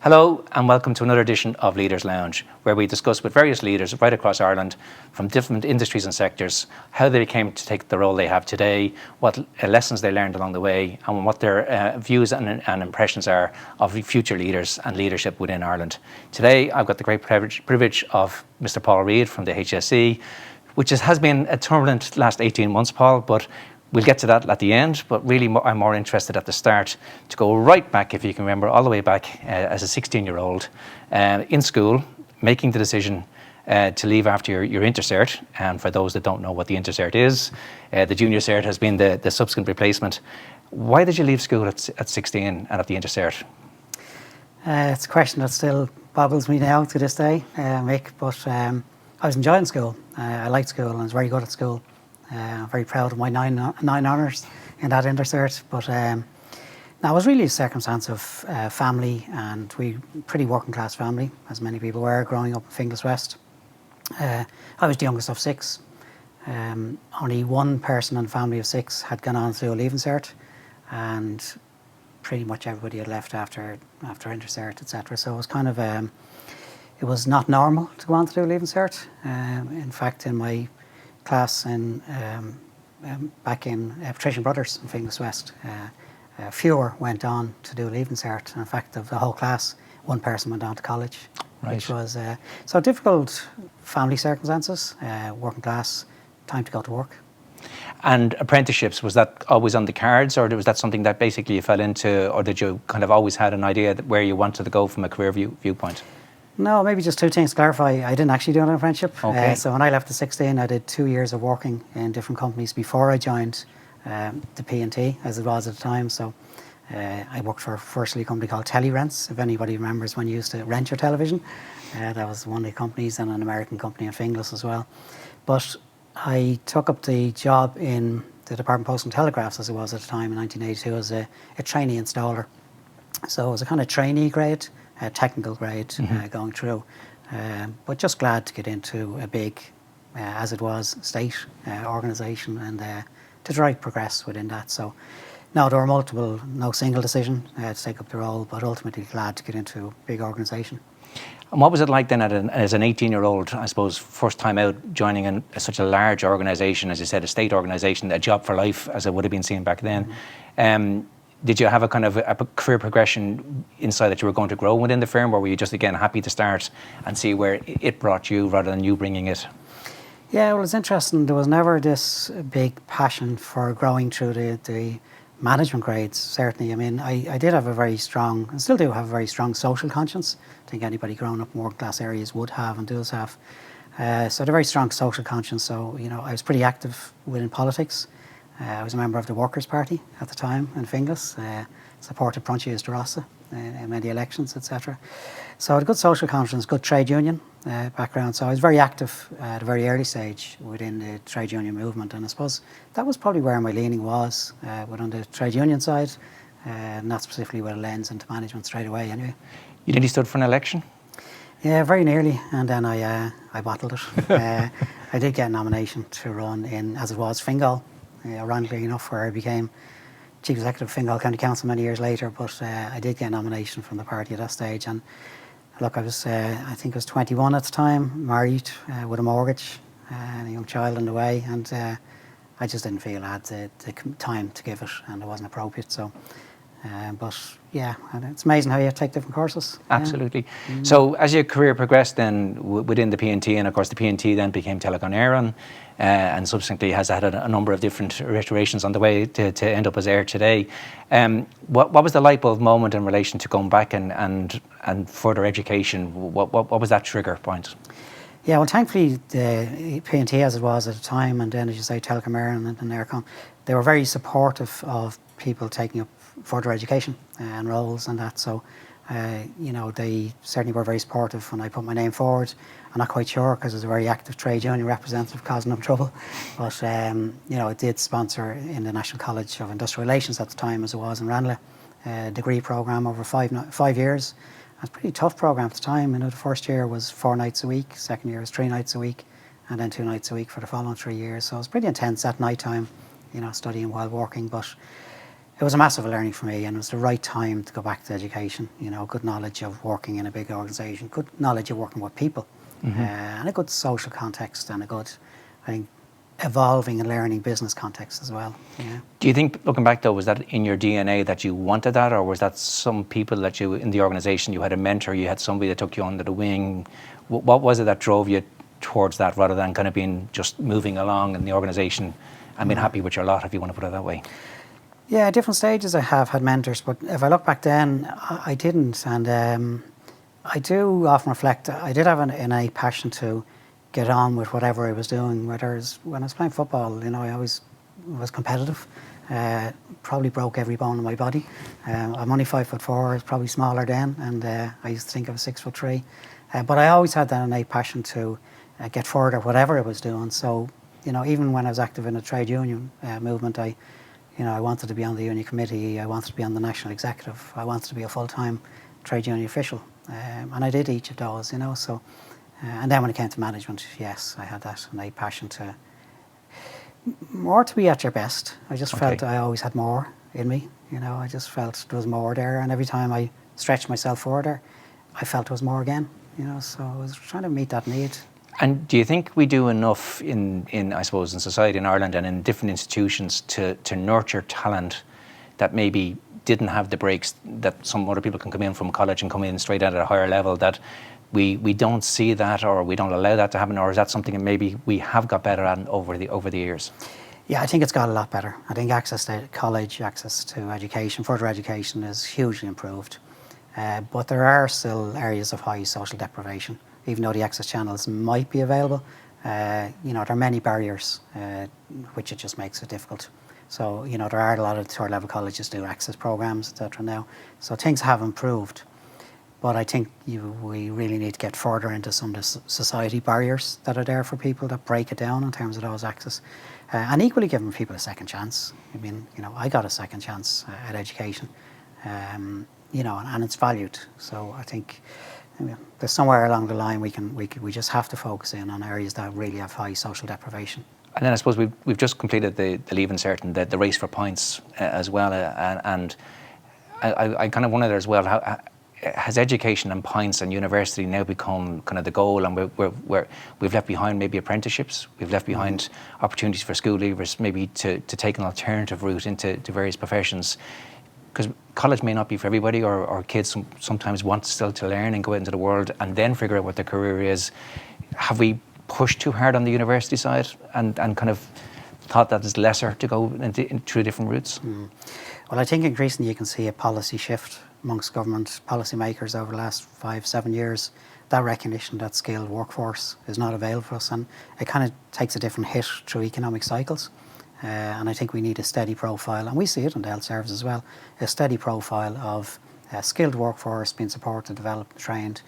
Hello and welcome to another edition of Leaders Lounge, where we discuss with various leaders right across Ireland from different industries and sectors how they came to take the role they have today, what lessons they learned along the way, and what their views and impressions are of future leaders and leadership within Ireland. Today I've got the great privilege of Mr. Paul Reid from the HSE, which has been a turbulent last 18 months, Paul, but we'll get to that at the end, but really I'm more interested at the start to go right back, if you can remember, all the way back as a 16-year-old in school, making the decision to leave after your intercert. And for those that don't know what the intercert is, the junior cert has been the subsequent replacement. Why did you leave school at 16 and at the intercert? It's a question that still boggles me now to this day, Mick, but I was enjoying school. I liked school and I was very good at school. I'm very proud of my nine honours in that intercert, but that was really a circumstance of family, and we pretty working class family, as many people were growing up in Finglas West. I was the youngest of six. Only one person in the family of six had gone on to do a leaving cert, and pretty much everybody had left after intercert, etc. So it was kind of it was not normal to go on to do a leaving cert. In fact, in my class back in Patrician Brothers in Finglas West, fewer went on to do a leaving cert. In fact, of the whole class, one person went on to college, right. Which was so difficult family circumstances, working class, time to go to work. And apprenticeships, was that always on the cards, or was that something that basically you fell into, or did you kind of always had an idea that where you wanted to go from a career viewpoint? No, maybe just two things to clarify. I didn't actually do an apprenticeship. Okay. So when I left at 16, I did 2 years of working in different companies before I joined the P&T, as it was at the time. So I worked for firstly a company called Telerents, if anybody remembers when you used to rent your television. That was one of the companies, and an American company in Finglas as well. But I took up the job in the Department of Post and Telegraphs, as it was at the time in 1982, as a trainee installer. So it was a kind of trainee grade, a technical grade going through, but just glad to get into a big, as it was, state organisation, and to try to progress within that. So no, there were no single decision to take up the role, but ultimately glad to get into a big organisation. And what was it like then as an 18-year-old, I suppose, first time out joining such a large organisation, as you said, a state organisation, a job for life, as it would have been seen back then? Did you have a kind of a career progression inside that you were going to grow within the firm, or were you just, again, happy to start and see where it brought you rather than you bringing it? Yeah, well, it's interesting. There was never this big passion for growing through the management grades, certainly. I mean, I did have a very strong, and still do have a very strong social conscience. I think anybody growing up in working class areas would have and does have. So I had a very strong social conscience. So, you know, I was pretty active within politics. I was a member of the Workers' Party at the time in Finglas, supported Proinsias de Rossa in many elections, etc. So I had a good social conscience, good trade union background. So I was very active at a very early stage within the trade union movement, and I suppose that was probably where my leaning was, on the trade union side, not specifically with a lens into management straight away anyway. You nearly stood for an election? Yeah, very nearly, and then I bottled it. I did get a nomination to run in, as it was, Fingal. Ironically enough, where I became Chief Executive of Fingal County Council many years later, but I did get a nomination from the party at that stage. And look, I was, I think I was 21 at the time, married with a mortgage, and a young child on the way, and I just didn't feel I had the time to give it, and it wasn't appropriate. So, but yeah, and it's amazing how you take different courses. Absolutely. Yeah. So as your career progressed then within the P&T, and of course the P&T then became Telecom Éireann, and subsequently has had a number of different iterations on the way to end up as Air today. What was the light bulb moment in relation to going back and further education? What was that trigger point? Yeah, well, thankfully the P&T, as it was at the time, and then as you say, Telecom Éireann and Aircom, they were very supportive of people taking up further education and roles and that. So, you know, they certainly were very supportive when I put my name forward. I'm not quite sure, because I was a very active trade union representative causing them trouble. But, you know, it did sponsor in the National College of Industrial Relations at the time, as it was in Ranelagh, a degree programme over 5 years. It was a pretty tough programme at the time. You know, the first year was 4 nights a week, second year was 3 nights a week, and then 2 nights a week for the following 3 years. So it was pretty intense at night time, you know, studying while working. But it was a massive learning for me, and it was the right time to go back to education. Good knowledge of working in a big organisation, good knowledge of working with people, and a good social context, and a good, I think, evolving and learning business context as well. Do you think, looking back though, was that in your DNA that you wanted that, or was that some people that you, in the organisation, you had a mentor, you had somebody that took you under the wing? What was it that drove you towards that, rather than kind of being just moving along in the organisation and being happy with your lot, if you want to put it that way? Yeah, at different stages I have had mentors, but if I look back then, I didn't. And I do often reflect, I did have an innate passion to get on with whatever I was doing. Whether it's when I was playing football, I always was competitive. Probably broke every bone in my body. I'm only 5'4", I was probably smaller then, and I used to think I was 6'3". But I always had that innate passion to get further, whatever I was doing. So, even when I was active in the trade union movement, I wanted to be on the union committee, I wanted to be on the national executive, I wanted to be a full-time trade union official. And I did each of those, so... and then when it came to management, yes, I had that innate passion to be at your best. I just felt I always had more in me. I just felt there was more there, and every time I stretched myself further, I felt there was more again. So I was trying to meet that need. And do you think we do enough in I suppose, in society in Ireland and in different institutions to nurture talent that maybe didn't have the breaks that some other people can come in from college and come in straight at a higher level, that we don't see that, or we don't allow that to happen, or is that something that maybe we have got better at over the years? Yeah, I think it's got a lot better. I think access to college, access to education, further education is hugely improved. But there are still areas of high social deprivation. Even though the access channels might be available, there are many barriers, which it just makes it difficult. So, there are a lot of third level colleges do access programs, etc. now. So things have improved. But I think we really need to get further into some of the society barriers that are there for people, that break it down in terms of those access. And equally giving people a second chance. I mean, I got a second chance at education, and it's valued. So I think there's somewhere along the line we just have to focus in on areas that really have high social deprivation. And then I suppose we've just completed the Leaving Cert and the race for points as well. And I kind of wonder there as well, how has education and points and university now become kind of the goal, and we've left behind maybe apprenticeships, we've left behind opportunities for school leavers maybe to take an alternative route into various professions, because college may not be for everybody, or kids sometimes want still to learn and go out into the world and then figure out what their career is. Have we pushed too hard on the university side and kind of thought that it's lesser to go through different routes? Well, I think increasingly you can see a policy shift amongst government policymakers over the last 5-7 years. That recognition that skilled workforce is not available for us, and it kind of takes a different hit through economic cycles. And I think we need a steady profile, and we see it in the health service as well, a steady profile of skilled workforce being supported, developed, trained,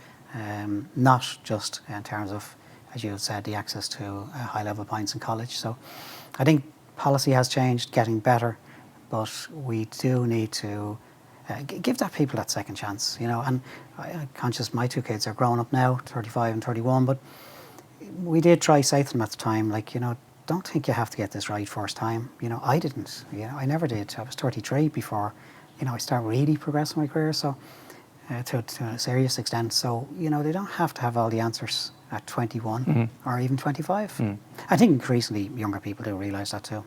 not just in terms of, as you had said, the access to high level points in college. So I think policy has changed, getting better, but we do need to give that people that second chance, and I'm conscious my two kids are grown up now, 35 and 31, but we did try say to them at the time, don't think you have to get this right first time. I didn't, I never did. I was 33 before, I started really progressing my career, so to a serious extent. So, they don't have to have all the answers at 21 or even 25. I think increasingly younger people do realise that too.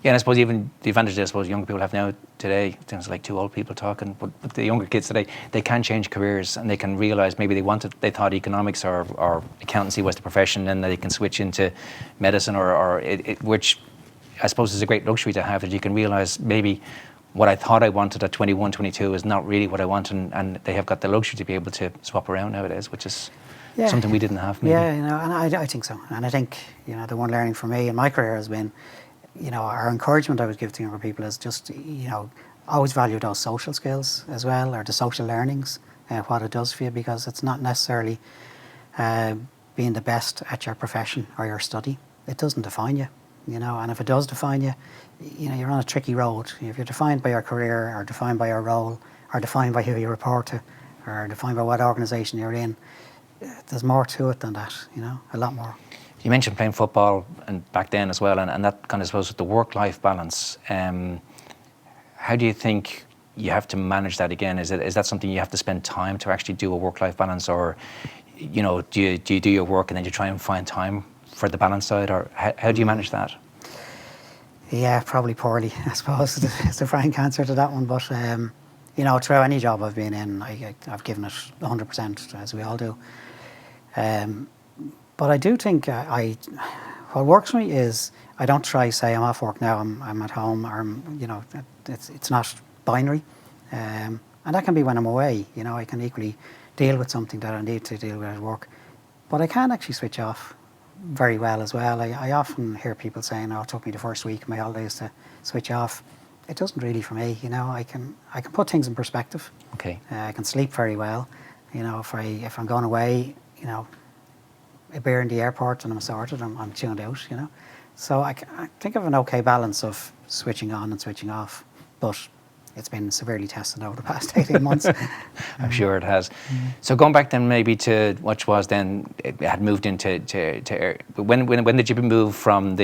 Yeah, and I suppose even the advantage I suppose younger people have now today, things like two old people talking, but the younger kids today, they can change careers and they can realise maybe they thought economics or accountancy was the profession, and they can switch into medicine which I suppose is a great luxury to have, that you can realise maybe what I thought I wanted at 21, 22 is not really what I want, and they have got the luxury to be able to swap around nowadays, which is something we didn't have maybe. Yeah, and I think so. And I think, the one learning for me in my career has been, our encouragement I would give to younger people is just, always value those social skills as well, or the social learnings, what it does for you, because it's not necessarily being the best at your profession or your study. It doesn't define you, and if it does define you, you're on a tricky road. If you're defined by your career, or defined by your role, or defined by who you report to, or defined by what organisation you're in, there's more to it than that, a lot more. You mentioned playing football and back then as well, and that kind of, I suppose, the work-life balance. How do you think you have to manage that again? Is that something you have to spend time to actually do a work-life balance, or do you do your work and then you try and find time for the balance side, or how do you manage that? Yeah, probably poorly, I suppose, is the frank answer to that one. But, throughout any job I've been in, I've given it 100%, as we all do. But I do think what works for me is I don't try to say I'm off work now, I'm at home, or, it's not binary. And that can be when I'm away. I can equally deal with something that I need to deal with at work. But I can actually switch off very well as well. I often hear people saying, "Oh, it took me the first week of my holidays to switch off." It doesn't really for me. I can put things in perspective. Okay. I can sleep very well. If I'm going away, a beer in the airport and I'm sorted, I'm tuned out. So I think I have an okay balance of switching on and switching off, but it's been severely tested over the past 18 months. I'm sure it has. So going back then maybe to what was then, it had moved into air. When did you move from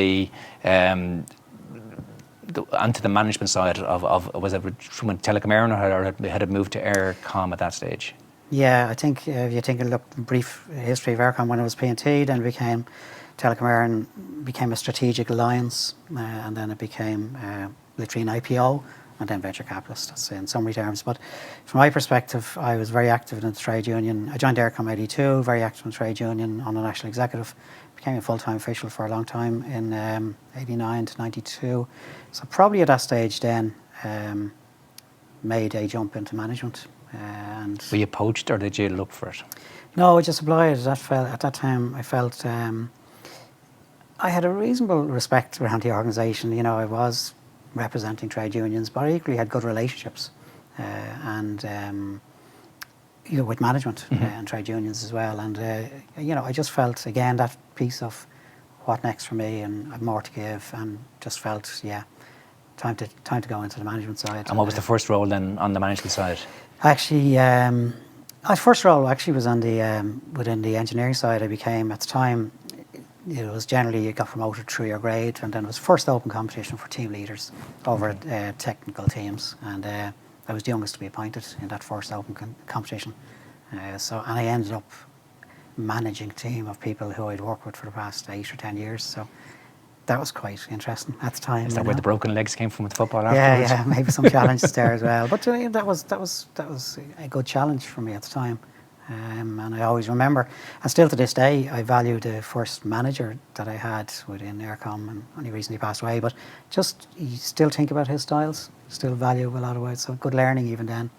onto the management side of was it from Telecom Air, or had it moved to Aircom at that stage? Yeah, I think if you take a look, brief history of Aircom, when it was P&T, then it became Telecom Air and became a strategic alliance, and then it became literally an IPO, and then venture capitalist, that's in summary terms. But from my perspective, I was very active in the trade union. I joined Aircom 82, very active in the trade union on the national executive, became a full-time official for a long time in 89 to 92. So probably at that stage then made a jump into management. And were you poached, or did you look for it? No, I just applied. At that time, I felt I had a reasonable respect around the organisation. I was representing trade unions, but I equally had good relationships with management and trade unions as well. And I just felt again that piece of what next for me, and I have more to give, and just felt time to go into the management side. And what was the first role then on the management side? Actually, my first role actually was on within the engineering side. I became, at the time, it was generally you got promoted through your grade, and then it was first open competition for team leaders over technical teams, and I was the youngest to be appointed in that first open competition. And I ended up managing a team of people who I'd worked with for the past 8 or 10 years. So that was quite interesting at the time. Is that where the broken legs came from with football afterwards? Yeah, maybe some challenges there as well. But that was a good challenge for me at the time. And I always remember, and still to this day, I value the first manager that I had within Aircom, and only recently passed away, but just you still think about his styles, still value a lot of it. So good learning even then,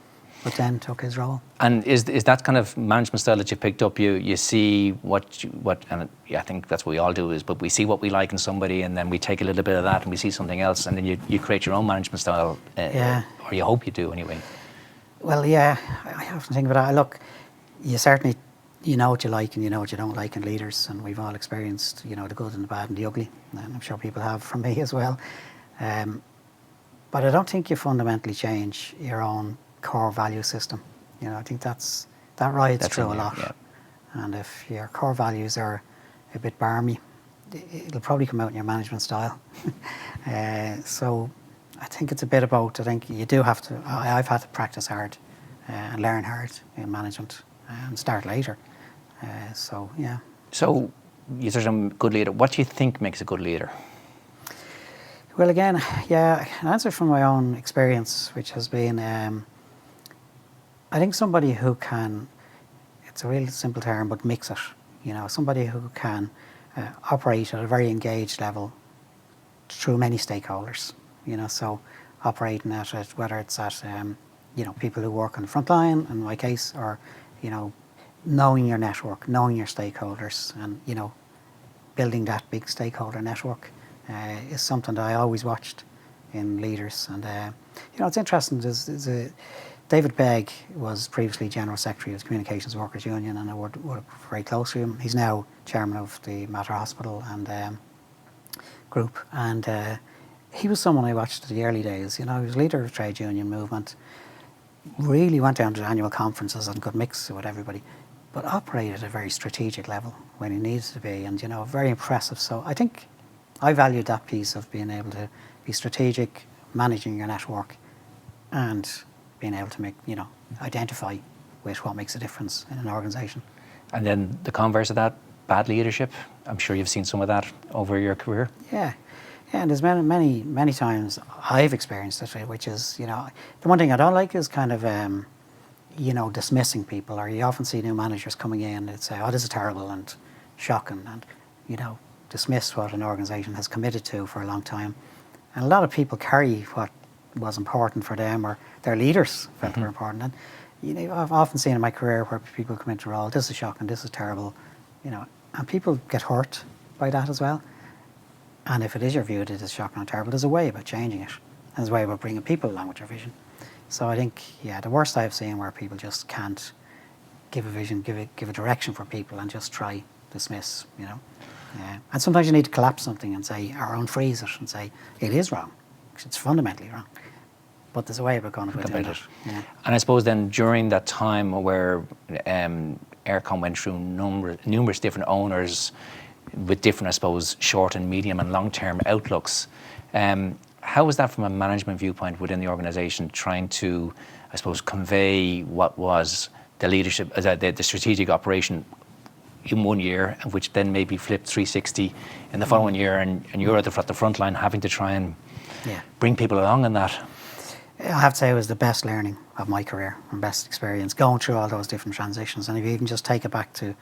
but then took his role. And is that kind of management style that you picked up, you see what and I think that's what we all do, but we see what we like in somebody, and then we take a little bit of that and we see something else, and then you create your own management style, or you hope you do anyway. Well, yeah, I often think about that. Look, you certainly, what you like and what you don't like in leaders, and we've all experienced, the good and the bad and the ugly, and I'm sure people have from me as well. But I don't think you fundamentally change your own core value system. I think that rides through a lot. Yeah. And if your core values are a bit barmy, it'll probably come out in your management style. So I think it's a bit about, I think you do have to, I've had to practice hard and learn hard in management and start later. So you're a good leader. What do you think makes a good leader? Well, again, I can answer from my own experience, which has been, I think somebody who can, it's a real simple term, but mix it. Somebody who can operate at a very engaged level through many stakeholders. So operating at it, whether it's at people who work on the front line, in my case, or knowing your network, knowing your stakeholders, and building that big stakeholder network is something that I always watched in leaders. And it's interesting. David Begg was previously General Secretary of the Communications Workers Union, and I worked very closely with him. He's now Chairman of the Mater Hospital and Group, and he was someone I watched in the early days. He was leader of the trade union movement, really went down to annual conferences and could mix with everybody, but operated at a very strategic level when he needed to be, and very impressive. So I think I valued that piece of being able to be strategic, managing your network, and being able to identify with what makes a difference in an organisation. And then the converse of that, bad leadership. I'm sure you've seen some of that over your career. Yeah, and there's many times I've experienced it, which is, the one thing I don't like is kind of, dismissing people. Or you often see new managers coming in and say, "Oh, this is terrible and shocking," and dismiss what an organisation has committed to for a long time. And a lot of people carry what was important for them, or their leaders felt were important. And I've often seen in my career where people come into a role, "This is shocking, this is terrible," and people get hurt by that as well. And if it is your view that it is shocking and terrible, there's a way about changing it. There's a way about bringing people along with your vision. So I think, the worst I've seen where people just can't give a vision, give a direction for people, and just try dismiss, And sometimes you need to collapse something and say, or unfreeze it and say, it is wrong. It's fundamentally wrong. But there's a way about going about it. Yeah. And I suppose then during that time where Aircom went through numerous different owners with different, I suppose, short and medium and long-term outlooks, how was that from a management viewpoint within the organisation, trying to, I suppose, convey what was the leadership, the strategic operation in one year, which then maybe flipped 360 in the following year, and you're at the front line having to try and bring people along in that? I have to say it was the best learning of my career and best experience, going through all those different transitions. And if you even just take it back to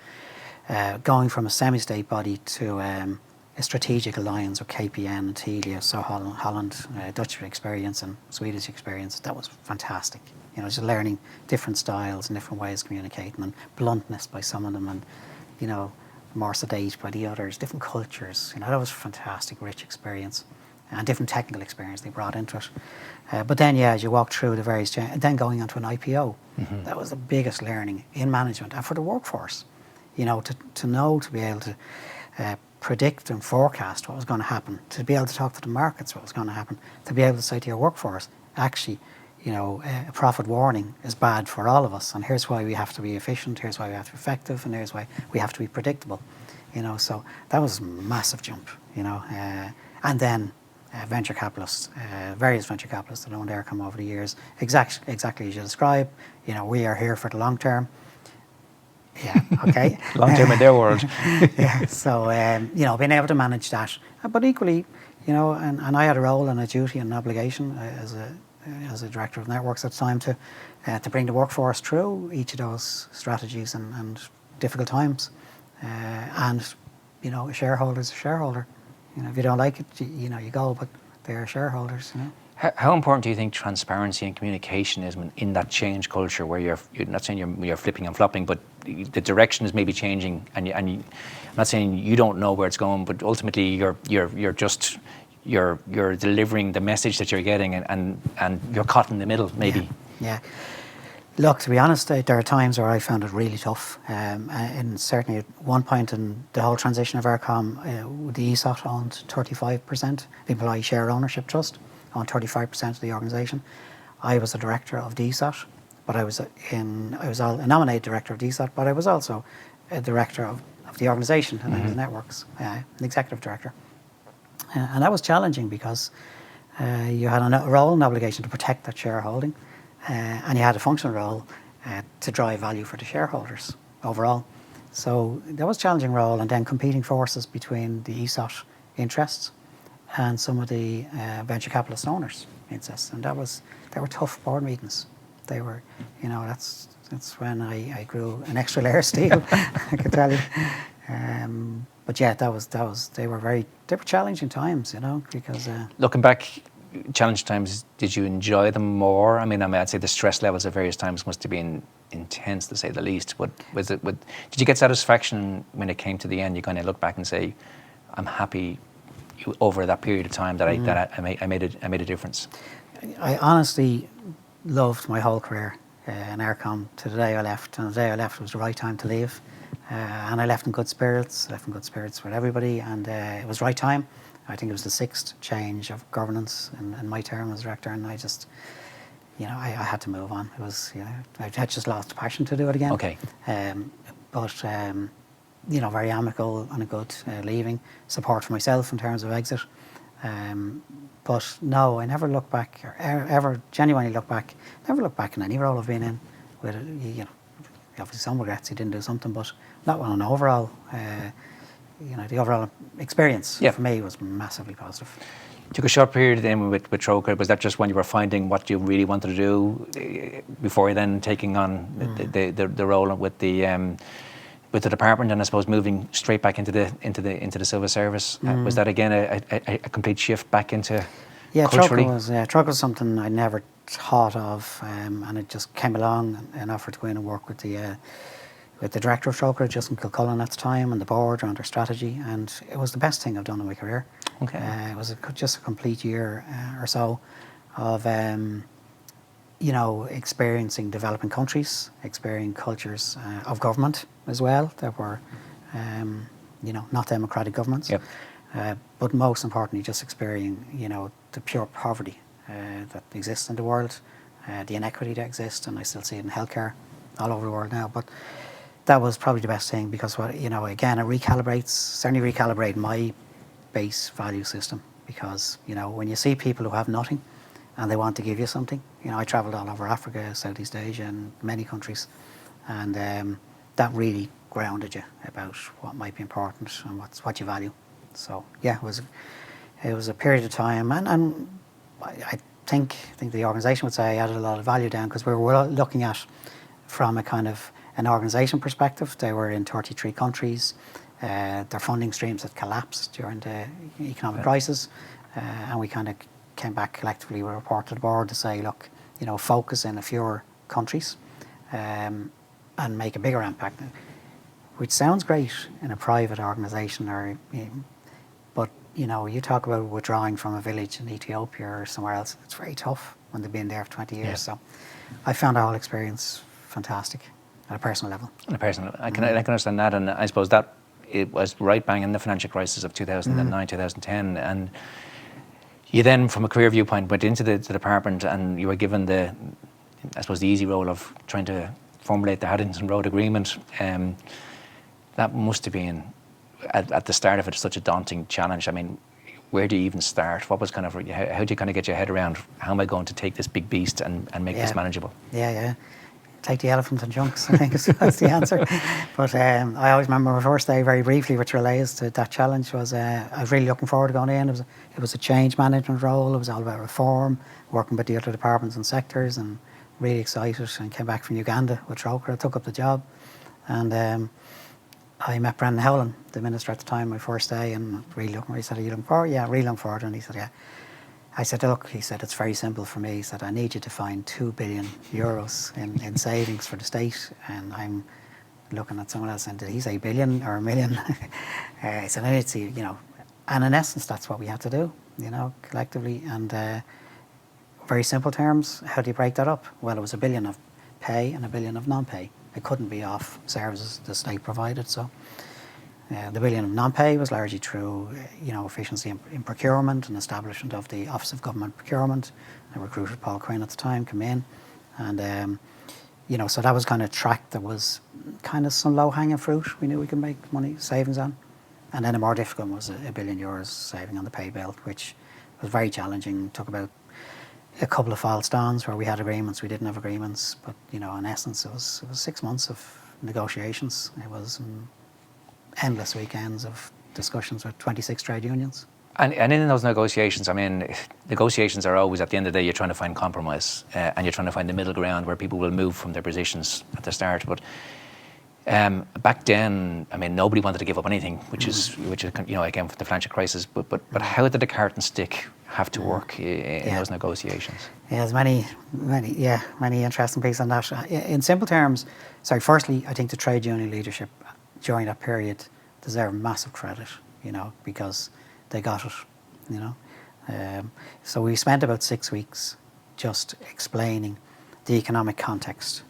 going from a semi-state body to a strategic alliance with KPN and Telia, so Holland, Dutch experience and Swedish experience, that was fantastic. Just learning different styles and different ways of communicating, and bluntness by some of them, and more sedate by the others, different cultures. That was a fantastic, rich experience, and different technical experience they brought into it. But then, as you walk through the various then going onto an IPO, that was the biggest learning in management and for the workforce. To be able to predict and forecast what was going to happen, to be able to talk to the markets what was going to happen, to be able to say to your workforce, actually, a profit warning is bad for all of us, and here's why we have to be efficient, here's why we have to be effective, and here's why we have to be predictable. So that was a massive jump, and then venture capitalists, various venture capitalists that owned Aircom over the years, exactly as you describe. We are here for the long term. Yeah, okay. Long term in their world. Yeah, so being able to manage that, but equally, and I had a role and a duty and an obligation as a director of networks at the time to bring the workforce through each of those strategies and difficult times, and a shareholder's a shareholder. If you don't like it, you go, but they're shareholders. How important do you think transparency and communication is in that change culture, where you're not saying you're flipping and flopping, but the direction is maybe changing, and I'm not saying you don't know where it's going, but ultimately you're delivering the message that you're getting, and you're caught in the middle, maybe. Yeah. Look, to be honest, there are times where I found it really tough, and certainly at one point in the whole transition of Aircom, the ESOT owned 35%, the Employee Share Ownership Trust owned 35% of the organisation. I was a director of the ESOT, but I was a nominated director of the ESOT, but I was also a director of the organisation, and I was networks, an executive director. And that was challenging because you had a role and obligation to protect that shareholding, and you had a functional role to drive value for the shareholders overall. So that was a challenging role, and then competing forces between the ESOT interests and some of the venture capitalist owners' interests, and they were tough board meetings. They were, that's when I grew an extra layer of steel, I can tell you. But yeah, they were challenging times, because looking back, challenging times, did you enjoy them more? I mean, I'd say the stress levels at various times must have been intense, to say the least. But did you get satisfaction when it came to the end? You kind of look back and say, I'm happy over that period of time that I made a difference. I honestly loved my whole career in Aircom to the day I left. And the day I left was the right time to leave. And I left in good spirits. With everybody, and it was the right time. I think it was the 6th change of governance in my term as director, and I just, I had to move on. It was, I had just lost the passion to do it again. Okay. But very amicable and a good leaving. Support for myself in terms of exit, But no, I never look back, or ever genuinely look back. Never look back in any role I've been in. With you know, obviously some regrets you didn't do something, but that one on overall. The overall experience for me was massively positive. Took a short period then with Troker. Was that just when you were finding what you really wanted to do before you then taking on the role with the department, and I suppose moving straight back into the civil service? Was that again a complete shift back into culturally? Troker was something I never thought of, and it just came along, an offer to go in and work with the director of Troker, Justin Kilcullen at the time, and the board around their strategy, and it was the best thing I've done in my career. Okay. It was just a complete year or so of experiencing developing countries, experiencing cultures of government as well that were not democratic governments. Yep. But most importantly, just experiencing the pure poverty that exists in the world, the inequity that exists, and I still see it in healthcare all over the world now. But that was probably the best thing, because again, it certainly recalibrated my base value system, because when you see people who have nothing and they want to give you something, I travelled all over Africa, Southeast Asia, and many countries, and that really grounded you about what might be important and what you value. So yeah, it was a period of time, and I think the organisation would say I added a lot of value down, because we were looking at from a kind of an organisation perspective. They were in 33 countries. Their funding streams had collapsed during the economic crisis, and we kind of came back collectively with a report to the board to say, look, focus in a fewer countries and make a bigger impact, which sounds great in a private organisation, but you talk about withdrawing from a village in Ethiopia or somewhere else. It's very tough when they've been there for 20 years. Yeah. So I found the whole experience fantastic at a personal level. I can understand that, and I suppose that it was right bang in the financial crisis of 2009, 2010, and you then, from a career viewpoint, went into the department, and you were given the easy role of trying to formulate the Haddington Road Agreement. That must have been, at the start of it, such a daunting challenge. I mean, where do you even start? What was how do you kind of get your head around, how am I going to take this big beast and make this manageable? Yeah. Take the elephant in chunks, I think that's the answer. But I always remember my first day, very briefly, which relates to that challenge, was I was really looking forward to going in. It was a change management role. It was all about reform, working with the other departments and sectors, and really excited, and came back from Uganda with Troker. I took up the job, and I met Brendan Howland, the minister at the time, my first day, and really looking. He said, "Are you looking forward?" "Yeah, really looking forward." And he said, "Yeah." I said, "Look," he said, "it's very simple for me." He said, "I need you to find €2 billion in savings for the state." And I'm looking at someone else, and did he say billion or a million? I said, "I need to see, and in essence, that's what we have to do, collectively." And very simple terms, how do you break that up? Well, it was $1 billion of pay and $1 billion of non-pay. It couldn't be off services the state provided, so. The $1 billion of non-pay was largely through, efficiency in procurement and establishment of the Office of Government Procurement. I recruited Paul Quinn at the time, come in, and so that was kind of track that was kind of some low-hanging fruit. We knew we could make money savings on, and then a more difficult one was €1 billion saving on the pay belt, which was very challenging. Took about a couple of false dawns where we had agreements, we didn't have agreements, but in essence, it was 6 months of negotiations. It was endless weekends of discussions with 26 trade unions. And in those negotiations, I mean, negotiations are always, at the end of the day, you're trying to find compromise, and you're trying to find the middle ground where people will move from their positions at the start. But back then, I mean, nobody wanted to give up anything, which is again, the financial crisis. But how did the carrot and stick have to work in those negotiations? Yeah, there's many interesting pieces on that. In simple terms, firstly, I think the trade union leadership during that period deserve massive credit, because they got it, So we spent about 6 weeks just explaining the economic context,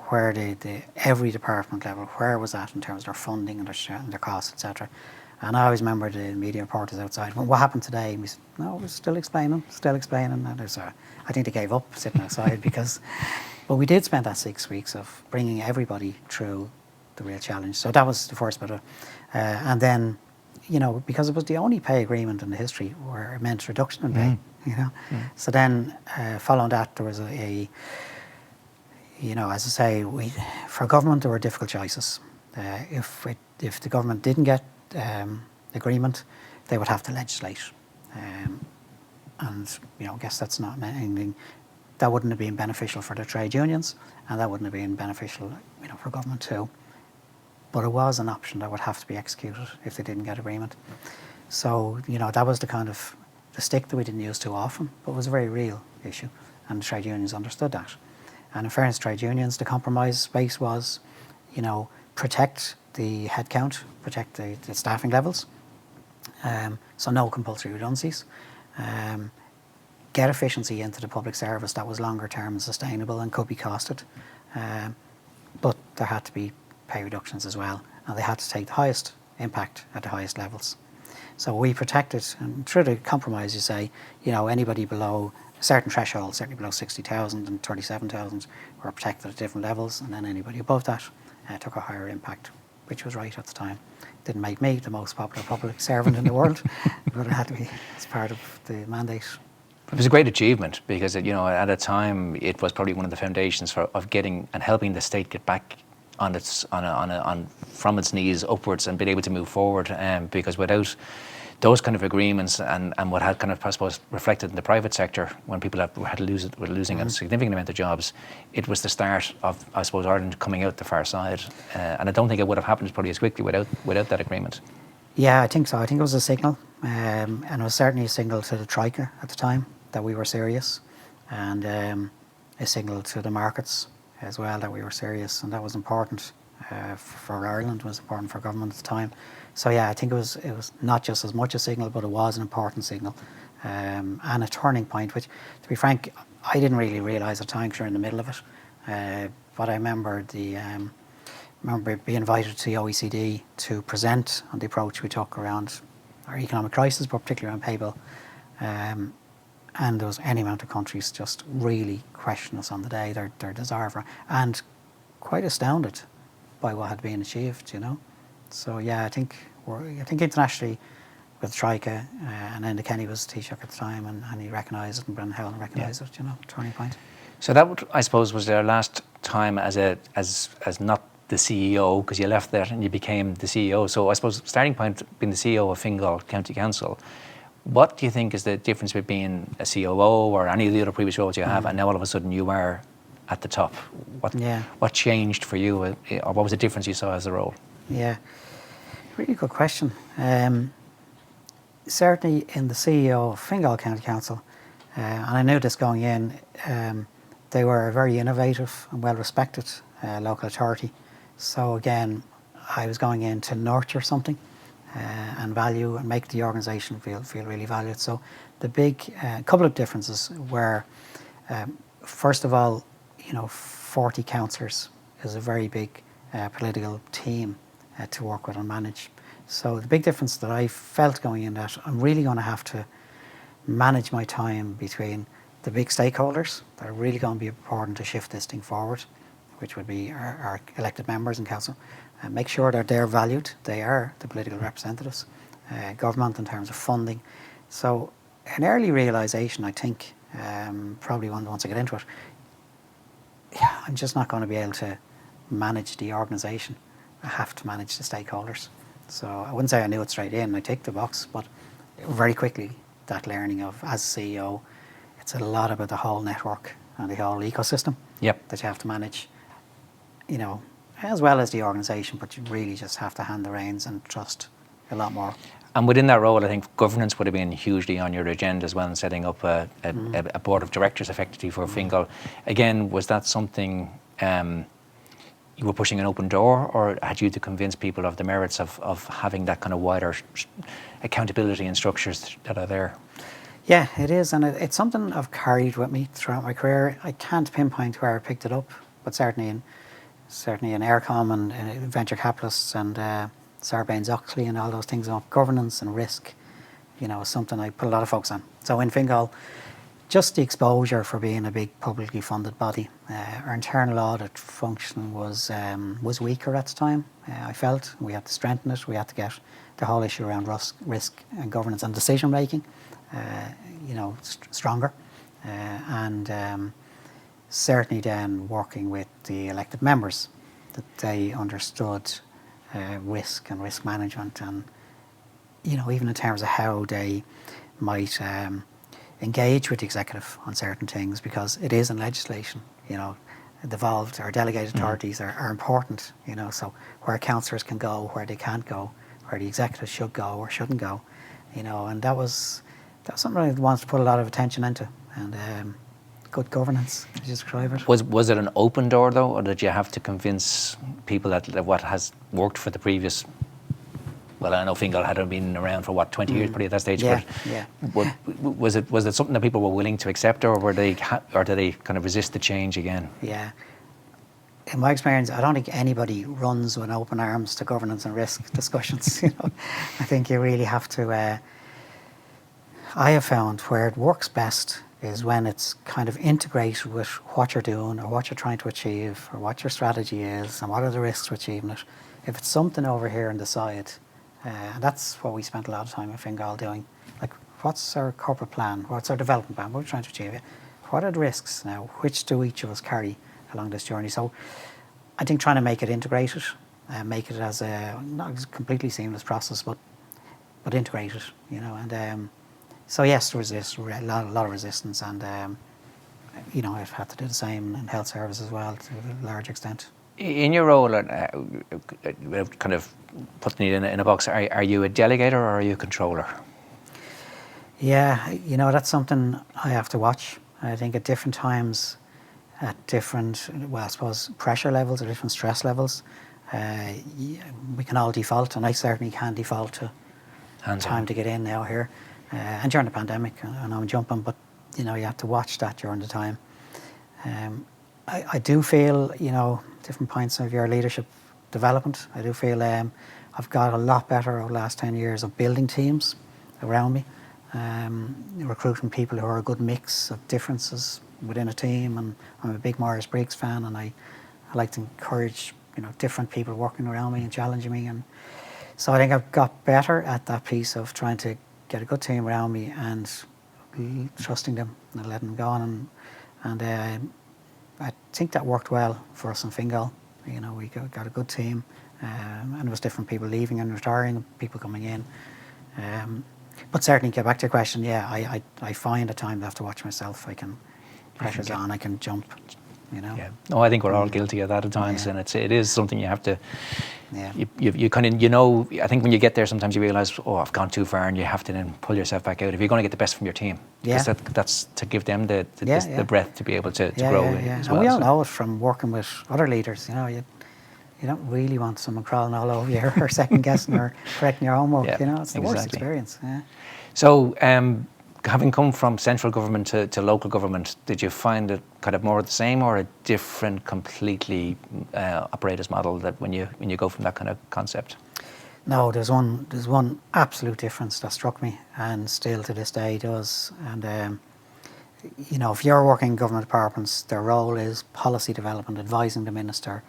where every department level, where it was at in terms of their funding and their costs, etc. And I always remember the media reporters outside, "Well, what happened today?" And we said, "No, we're still explaining. And I think they gave up sitting outside but we did spend that 6 weeks of bringing everybody through the real challenge. So that was the first bit of and then, because it was the only pay agreement in the history where it meant reduction in pay, So then, following that, there was as I say, for government, there were difficult choices. If the government didn't get agreement, they would have to legislate. And I guess that's not anything that wouldn't have been beneficial for the trade unions, and that wouldn't have been beneficial, for government too. But it was an option that would have to be executed if they didn't get agreement. So that was the kind of the stick that we didn't use too often, but it was a very real issue, and the trade unions understood that. And in fairness to trade unions, the compromise space was, protect the headcount, protect the staffing levels. So no compulsory redundancies. Get efficiency into the public service that was longer term and sustainable and could be costed. But there had to be pay reductions as well, and they had to take the highest impact at the highest levels. So we protected, and through the compromise you say, anybody below a certain threshold, certainly below 60,000 and 37,000 were protected at different levels, and then anybody above that took a higher impact, which was right at the time. Didn't make me the most popular public servant in the world, but it had to be as part of the mandate. It was a great achievement because, at a time it was probably one of the foundations of getting and helping the state get back from its knees upwards and being able to move forward. Because without those kind of agreements and what had kind of, I suppose, reflected in the private sector when people were losing a significant amount of jobs, it was the start of, I suppose, Ireland coming out the far side. And I don't think it would have happened probably as quickly without that agreement. Yeah, I think so. I think it was a signal, and it was certainly a signal to the Troika at the time that we were serious, and a signal to the markets as well that we were serious, and that was important for Ireland, was important for government at the time. So yeah, I think it was not just as much a signal, but it was an important signal and a turning point, which, to be frank, I didn't really realise at the time because you're in the middle of it. But I remember being invited to the OECD to present on the approach we took around our economic crisis, but particularly around pay bill. And there was any amount of countries just really questioning us on the day, their desire for, and quite astounded by what had been achieved, So yeah, I think internationally with Troika, and then Kenny was Taoiseach at the time, and he recognised it, and Brendan Howell recognised it, turning point. So that, I suppose, was their last time as not the CEO, because you left there and you became the CEO. So I suppose starting point being the CEO of Fingal County Council. What do you think is the difference between being a COO or any of the other previous roles you have, and now all of a sudden you are at the top? What changed for you, or what was the difference you saw as a role? Yeah, really good question. Certainly in the CEO of Fingal County Council, and I knew this going in, they were a very innovative and well-respected local authority. So again, I was going in to nurture something and value and make the organisation feel really valued. So the big couple of differences were, first of all, 40 councillors is a very big political team to work with and manage. So the big difference that I felt going in, that I'm really going to have to manage my time between the big stakeholders that are really going to be important to shift this thing forward, which would be our elected members in council, and make sure that they're valued. They are the political representatives, government in terms of funding. So an early realisation, I think, probably once I get into it, I'm just not going to be able to manage the organisation. I have to manage the stakeholders. So I wouldn't say I knew it straight in, I ticked the box, but very quickly that learning of, as CEO, it's a lot about the whole network and the whole ecosystem that you have to manage, as well as the organisation, but you really just have to hand the reins and trust a lot more. And within that role, I think governance would have been hugely on your agenda as well, in setting up a board of directors effectively for Fingal. Again, was that something you were pushing an open door, or had you to convince people of the merits of having that kind of wider accountability and structures that are there? Yeah, it is, and it's something I've carried with me throughout my career. I can't pinpoint where I picked it up, but certainly in Aircom and venture capitalists and Sarbanes-Oxley and all those things, governance and risk, is something I put a lot of focus on. So in Fingal, just the exposure for being a big publicly funded body. Our internal audit function was weaker at the time. I felt we had to strengthen it. We had to get the whole issue around risk and governance and decision making, stronger. And certainly then working with the elected members, that they understood risk and risk management, and even in terms of how they might engage with the executive on certain things, because it is in legislation. Devolved or delegated authorities are important. So where councillors can go, where they can't go, where the executive should go or shouldn't go. And that was something I wanted to put a lot of attention into, and good governance, as you describe it. Was it an open door though, or did you have to convince people that what has worked for the previous? Well, I know Fingal had been around for 20 years, probably at that stage. Yeah, but was it something that people were willing to accept, or did they kind of resist the change again? Yeah. In my experience, I don't think anybody runs with open arms to governance and risk discussions. I think you really have to. I have found where it works best is when it's kind of integrated with what you're doing or what you're trying to achieve or what your strategy is and what are the risks to achieving it. If it's something over here on the side, and that's what we spent a lot of time in Fingal doing. Like, what's our corporate plan? What's our development plan? What are we trying to achieve? What are the risks now? Which do each of us carry along this journey? So I think trying to make it integrated, make it as a not a completely seamless process, but integrated, and so yes, there was this a lot of resistance, and I've had to do the same in health service as well to a large extent. In your role, kind of putting it in a box, are you a delegator or are you a controller? Yeah, that's something I have to watch. I think at different times, at different, I suppose, pressure levels or different stress levels, we can all default, and I certainly can default to time to get in now here. And during the pandemic, I know I'm jumping, but you have to watch that during the time. I do feel, different points of your leadership development. I do feel I've got a lot better over the last 10 years of building teams around me, recruiting people who are a good mix of differences within a team. And I'm a big Myers Briggs fan, and I like to encourage different people working around me and challenging me. And so I think I've got better at that piece of trying to get a good team around me and trusting them and letting them go on. And I think that worked well for us in Fingal. We got a good team, and there was different people leaving and retiring, people coming in. But certainly, get back to your question, I find at times I have to watch myself. Pressure's on, I can jump, Yeah. No, I think we're all guilty of that at times, and it is something you have to. Yeah. You kind of I think when you get there, sometimes you realise, I've gone too far, and you have to then pull yourself back out if you're going to get the best from your team. Yeah. That's to give them the breath to be able to grow as well. And we all know it from working with other leaders. You don't really want someone crawling all over you or second guessing or correcting your homework. It's the worst experience. Yeah. So, having come from central government to local government, did you find it kind of more of the same or a different, completely operators model that when you go from that kind of concept? No, there's one absolute difference that struck me, and still to this day does. And if you're working in government departments, their role is policy development, advising the minister,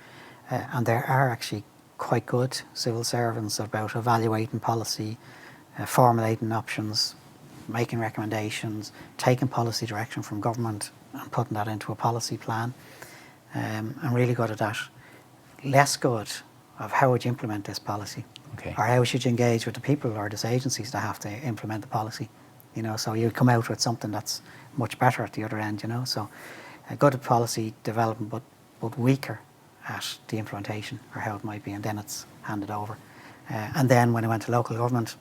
and there are actually quite good civil servants about evaluating policy, formulating options, making recommendations, taking policy direction from government and putting that into a policy plan. I'm really good at that. Less good of how would you implement this policy, or how should you engage with the people or the agencies that have to implement the policy. So you come out with something that's much better at the other end. So good at policy development, but weaker at the implementation or how it might be, and then it's handed over. And then when I went to local government,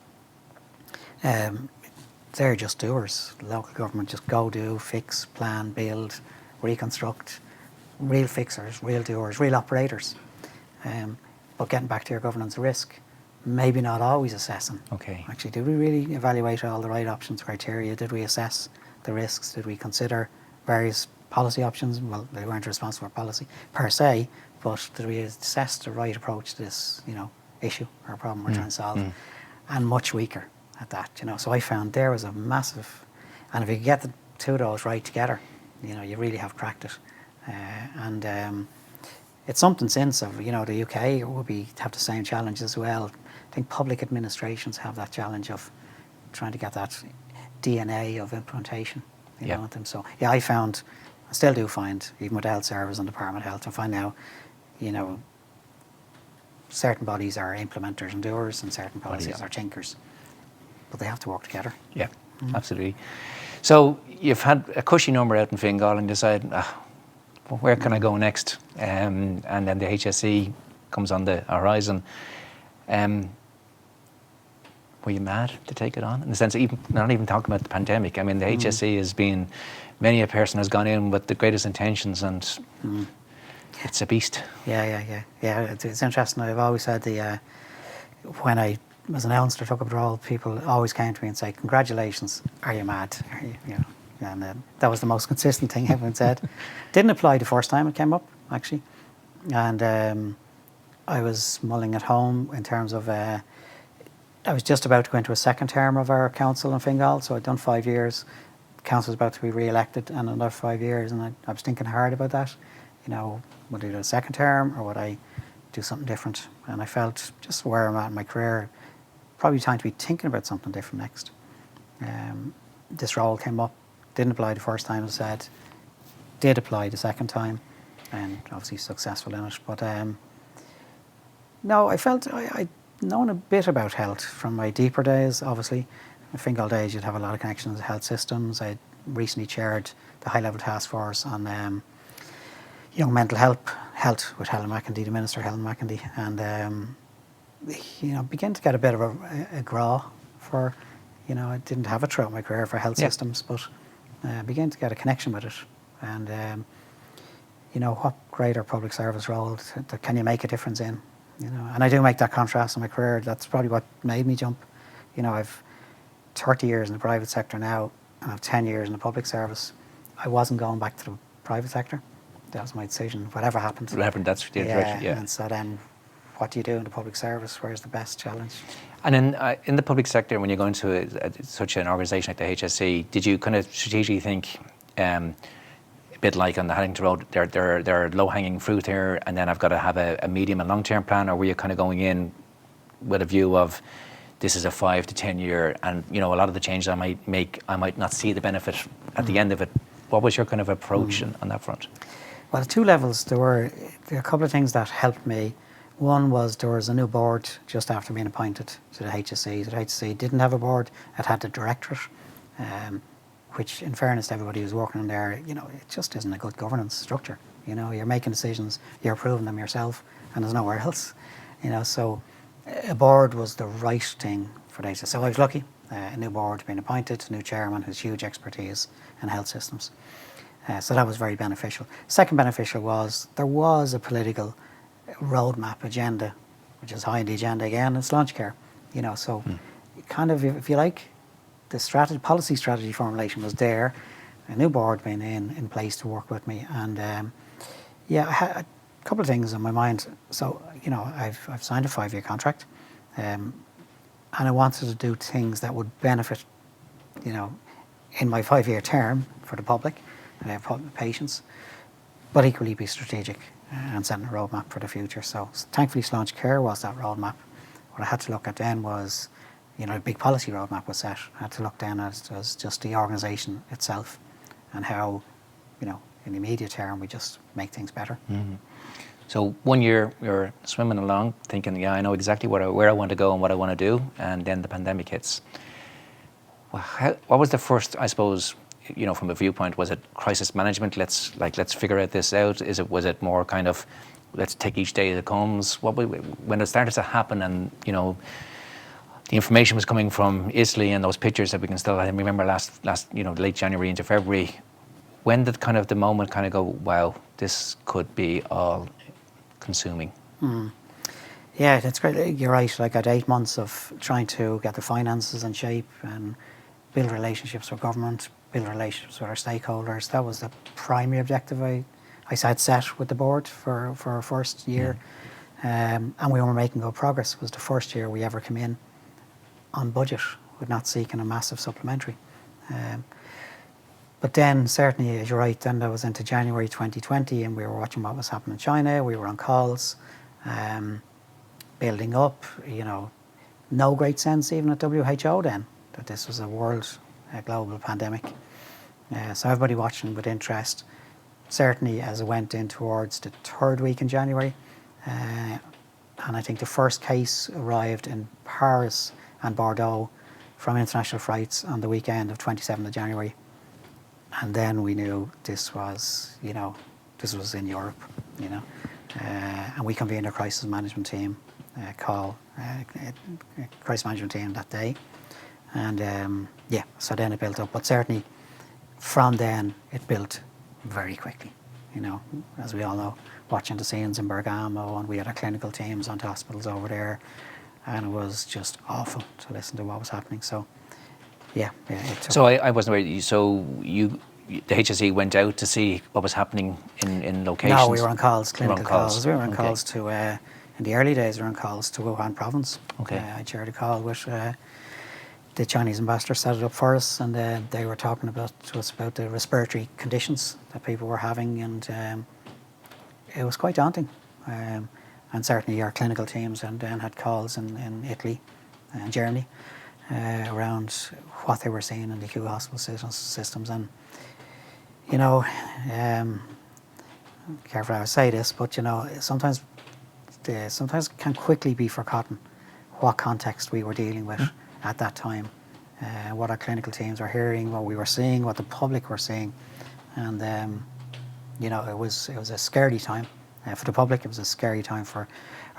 they're just doers. Local government just go do, fix, plan, build, reconstruct. Real fixers, real doers, real operators. But getting back to your governance risk, maybe not always assessing. Actually, did we really evaluate all the right options, criteria? Did we assess the risks? Did we consider various policy options? Well, they weren't responsible for policy per se, but did we assess the right approach to this, issue or problem we're trying to solve? And much weaker at that, So I found there was a massive, and if you get two of those right together, you really have cracked it. And it's something since of, the UK will have the same challenge as well. I think public administrations have that challenge of trying to get that DNA of implementation, with them. So yeah, I still do find, even with the health service and Department of Health, I find now, certain bodies are implementers and doers, and certain policies are thinkers, but they have to work together. Yeah, absolutely. So you've had a cushy number out in Fingal and decided, well, where can I go next? And then the HSE comes on the horizon. Were you mad to take it on? In the sense of not even talking about the pandemic. I mean, the HSE has been, many a person has gone in with the greatest intentions, and it's a beast. Yeah. It's interesting. I've always said when I was announced or took up the role, people always came to me and say, "Congratulations, are you mad?" And that was the most consistent thing everyone said. Didn't apply the first time it came up, actually. And I was mulling at home in terms of, I was just about to go into a second term of our council in Fingal, so I'd done 5 years. The council was about to be re-elected and another 5 years, and I was thinking hard about that. Would I do a second term or would I do something different? And I felt just where I'm at in my career, probably time to be thinking about something different next. This role came up, didn't apply the first time, as I said, did apply the second time, and obviously successful in it. But no, I felt I'd known a bit about health from my deeper days, obviously. In Fingal days, you'd have a lot of connections with health systems. I recently chaired the high-level task force on young mental health with Helen McEntee, the Minister Helen McEntee, and began to get a bit of a graw for, I didn't have it throughout my career for health systems, but began to get a connection with it. And what greater public service role can you make a difference in? And I do make that contrast in my career. That's probably what made me jump. I've 30 years in the private sector now, and I've 10 years in the public service. I wasn't going back to the private sector. That was my decision. Whatever happened. That's the direction. Yeah. And so then, what do you do in the public service? Where's the best challenge? And then in the public sector, when you go into such an organisation like the HSE, did you kind of strategically think, a bit like on the Haddington Road, there are low-hanging fruit here, and then I've got to have a medium and long-term plan, or were you kind of going in with a view of this is a 5 to 10 year, and a lot of the changes I might make, I might not see the benefit at the end of it. What was your kind of approach on that front? Well, at two levels, there were a couple of things that helped me. One was there was a new board just after being appointed to the HSE. The HSE didn't have a board, it had the directorate, which in fairness to everybody who's working in there, it just isn't a good governance structure. You're making decisions, you're approving them yourself, and there's nowhere else. So a board was the right thing for the HSE. So I was lucky, a new board being appointed, a new chairman who's huge expertise in health systems. So that was very beneficial. Second beneficial was there was a political roadmap agenda, which is high on the agenda again, it's launch care. So kind of, if you like, the policy strategy formulation was there, a new board being in place to work with me, and I had a couple of things in my mind. So I've signed a 5-year contract, and I wanted to do things that would benefit, in my 5-year term for the public and patients, but equally be strategic and setting a roadmap for the future. So thankfully, Launch Care was that roadmap. What I had to look at then was, a big policy roadmap was set. I had to look then at just the organisation itself and how, in the immediate term, we just make things better. Mm-hmm. So 1 year you're swimming along, thinking, I know exactly where I want to go and what I want to do, and then the pandemic hits. What was the first, I suppose, from a viewpoint, was it crisis management? Let's figure this out. Was it more kind of let's take each day that comes? When it started to happen, and the information was coming from Italy and those pictures that we can still, I remember last late January into February. When did kind of the moment kind of go, wow, this could be all consuming? Yeah, that's great. You're right. I had 8 months of trying to get the finances in shape and build relationships with government, build relationships with our stakeholders. That was the primary objective I had set with the board for our first year. And we were making good progress. It was the first year we ever came in on budget with not seeking a massive supplementary. But But then, certainly, as you're right, then that was into January 2020, and we were watching what was happening in China. We were on calls, building up, no great sense even at WHO then that this was a global pandemic. So everybody watching with interest. Certainly as it went in towards the third week in January, and I think the first case arrived in Paris and Bordeaux from international flights on the weekend of 27th of January. And then we knew this was in Europe, and we convened a crisis management team crisis management team that day. And so then it built up. But certainly from then it built very quickly, as we all know, watching the scenes in Bergamo, and we had our clinical teams onto hospitals over there, and it was just awful to listen to what was happening. So, So I wasn't aware. So the HSE went out to see what was happening in locations? No, we were on calls, clinical calls. We were on Okay. calls to, in the early days, we were on calls to Wuhan province. Okay. I chaired a call with the Chinese ambassador, set it up for us, and they were talking to us about the respiratory conditions that people were having, and it was quite daunting. And certainly our clinical teams and then had calls in Italy and Germany around what they were seeing in the acute hospital systems. And, careful how I say this, but, sometimes it can quickly be forgotten what context we were dealing with at that time, what our clinical teams were hearing, what we were seeing, what the public were seeing. And, it was a scary time. For the public, it was a scary time for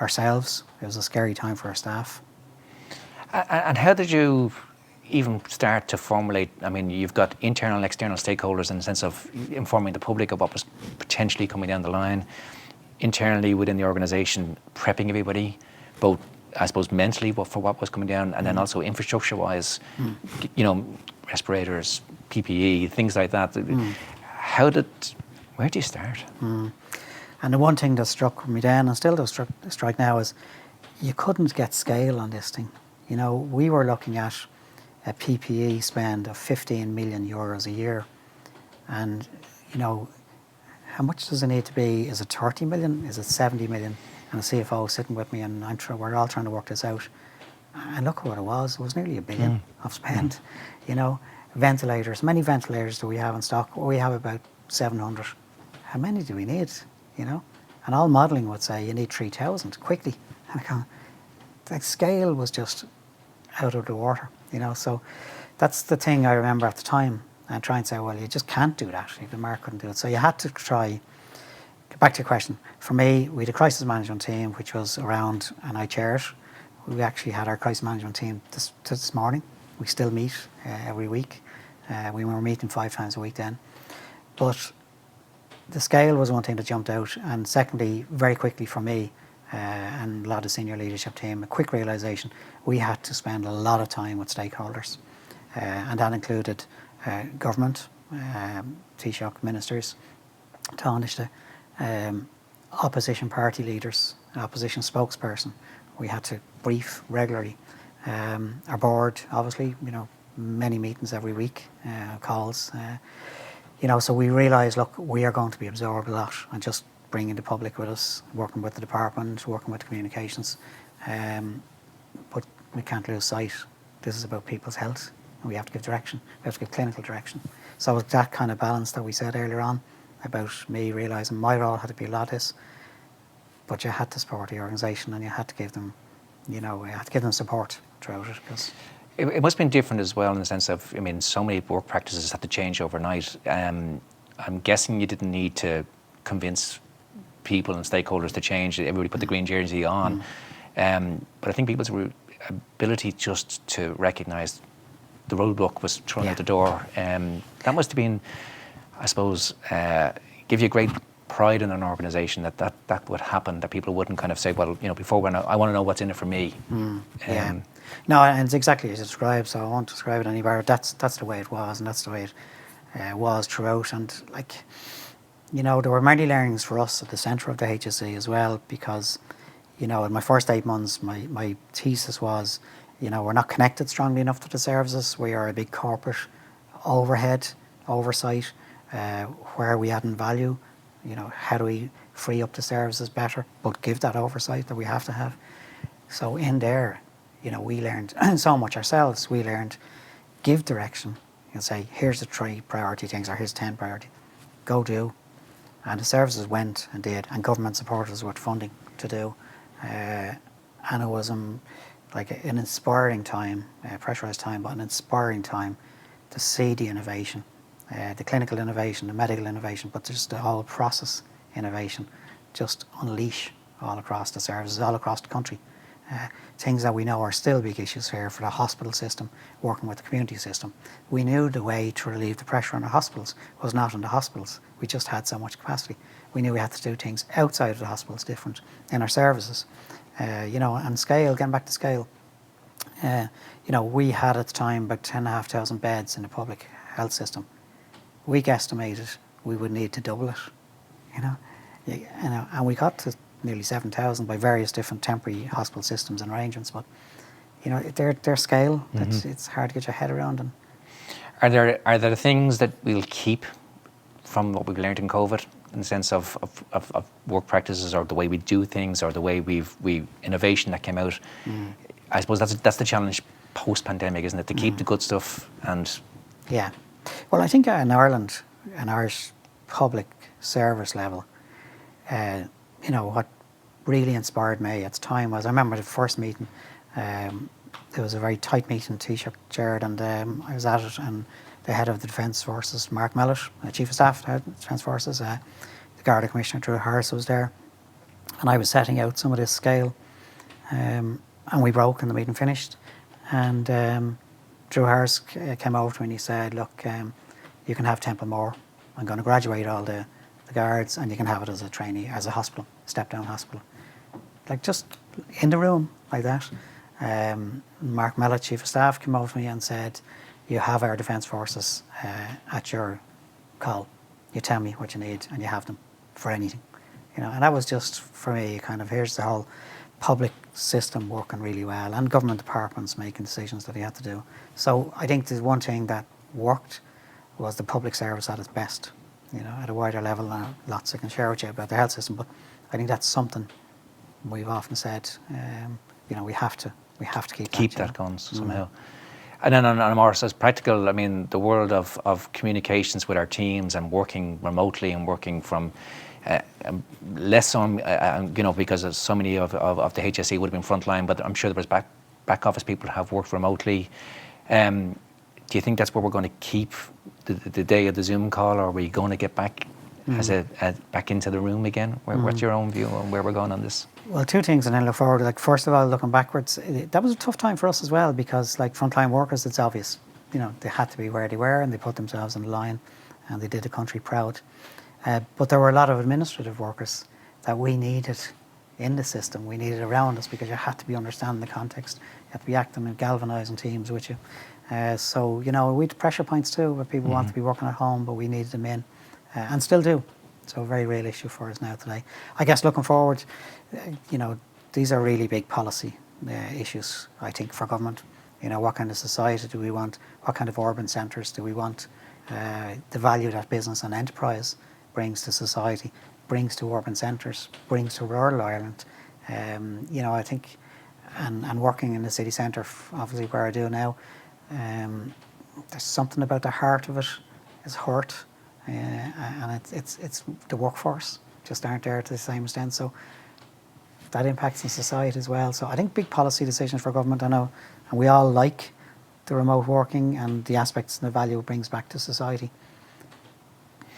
ourselves. It was a scary time for our staff. And how did you even start to formulate? I mean, you've got internal and external stakeholders in the sense of informing the public of what was potentially coming down the line. Internally within the organisation, prepping everybody, both, I suppose, mentally for what was coming down, and then also infrastructure-wise, respirators, PPE, things like that. Where do you start? And the one thing that struck me then, and still does strike now, is you couldn't get scale on this thing. We were looking at a PPE spend of 15 million euros a year. And, how much does it need to be? Is it 30 million? Is it 70 million? And the CFO sitting with me, and we're all trying to work this out. And look at what it was. It was nearly $1 billion of spend. Ventilators. Many ventilators do we have in stock? We have about 700. How many do we need? And all modelling would say you need 3,000 quickly. And the scale was just out of the water, So that's the thing I remember at the time, and trying to say, well, you just can't do that. The market couldn't do it. So you had to try. Get back to your question. For me, we had a crisis management team, which was around, and I chair it. We actually had our crisis management team this morning. We still meet every week. We were meeting 5 times a week then. But the scale was one thing that jumped out, and secondly, very quickly for me and a lot of senior leadership team, a quick realisation, we had to spend a lot of time with stakeholders, and that included government, Taoiseach ministers, Taoiseach, opposition party leaders, opposition spokesperson. We had to brief regularly. Our board, obviously, many meetings every week, calls. So we realised, look, we are going to be absorbed a lot, and just bringing the public with us, working with the department, working with communications. But we can't lose sight. This is about people's health, and we have to give direction. We have to give clinical direction. So it's that kind of balance that we said earlier on about me realising my role had to be a lot of this, but you had to support the organisation, and you had to give them, you had to give them support throughout it. Because It must have been different as well in the sense of, so many work practices had to change overnight. I'm guessing you didn't need to convince people and stakeholders to change. Everybody put the green jersey on. But I think people's ability just to recognise the roadblock was thrown out the door. That must have been, I suppose, give you great pride in an organisation that would happen, that people wouldn't kind of say, well, before I want to know what's in it for me. No, and it's exactly as you described, so I won't describe it any better. That's the way it was, and that's the way it was throughout. And there were many learnings for us at the centre of the HSE as well, because in my first 8 months, my thesis was, we're not connected strongly enough to the services. We are a big corporate overhead, oversight, where we add in value, how do we free up the services better, but give that oversight that we have to have. So in there, we learned so much ourselves. We learned give direction and say, here's the 3 priority things, or here's 10 priority, go do. And the services went and did, and government supported us with funding to do. And it was like an inspiring time, pressurised time, but an inspiring time to see the innovation, the clinical innovation, the medical innovation, but just the whole process innovation, just unleash all across the services, all across the country. Things that we know are still big issues here for the hospital system, working with the community system. We knew the way to relieve the pressure on the hospitals was not in the hospitals. We just had so much capacity. We knew we had to do things outside of the hospitals different in our services. And scale, getting back to scale, we had at the time about 10,500 beds in the public health system. We guesstimated we would need to double it, and we got to nearly 7,000 by various different temporary hospital systems and arrangements. But their scale, it's hard to get your head around. And Are there things that we'll keep from what we've learned in COVID, in the sense of work practices, or the way we do things, or the way we innovation that came out? I suppose that's the challenge post-pandemic, isn't it? To keep the good stuff. And yeah, well, I think in Ireland, an Irish public service level, what really inspired me at the time was, I remember the first meeting, it was a very tight meeting Taoiseach chaired, and I was at it, and the head of the Defence Forces, Mark Mellett, Chief of Staff of the Defence Forces, the Garda Commissioner Drew Harris was there, and I was setting out some of this scale, and we broke and the meeting finished, and Drew Harris came over to me and he said, look, you can have Temple Moore. I'm going to graduate all the guards, and you can have it as a trainee, as a hospital, step-down hospital. Like, just in the room, like that. Mark Mellett, Chief of Staff, came over to me and said, you have our Defence Forces at your call. You tell me what you need and you have them for anything. And that was just, for me, kind of, here's the whole public system working really well, and government departments making decisions that they had to do. So I think the one thing that worked was the public service at its best, at a wider level. Lots I can share with you about the health system, but I think that's something we've often said, we have to keep that going somehow. And then on a more as practical, I mean, the world of communications with our teams and working remotely and working from less on, because so many of the HSE would have been frontline, but I'm sure there was back office people have worked remotely. Do you think that's where we're going to keep the day of the Zoom call, or are we going to get back back into the room again? What's your own view on where we're going on this? Well, 2 things, and then look forward. Like, first of all, looking backwards, that was a tough time for us as well, because like frontline workers, it's obvious, they had to be where they were, and they put themselves on the line, and they did the country proud. But there were a lot of administrative workers that we needed in the system. We needed around us, because you had to be understanding the context. You had to be acting and galvanising teams with you. So, we had pressure points too, where people want to be working at home, but we needed them in, and still do. So a very real issue for us now today. I guess looking forward, these are really big policy issues, I think, for government. What kind of society do we want? What kind of urban centres do we want? The value that business and enterprise brings to society, brings to urban centres, brings to rural Ireland. I think, and working in the city centre, obviously where I do now, there's something about the heart of it is hurt, and it's the workforce just aren't there to the same extent. So that impacts on society as well. So I think big policy decisions for government, I know, and we all like the remote working and the aspects and the value it brings back to society.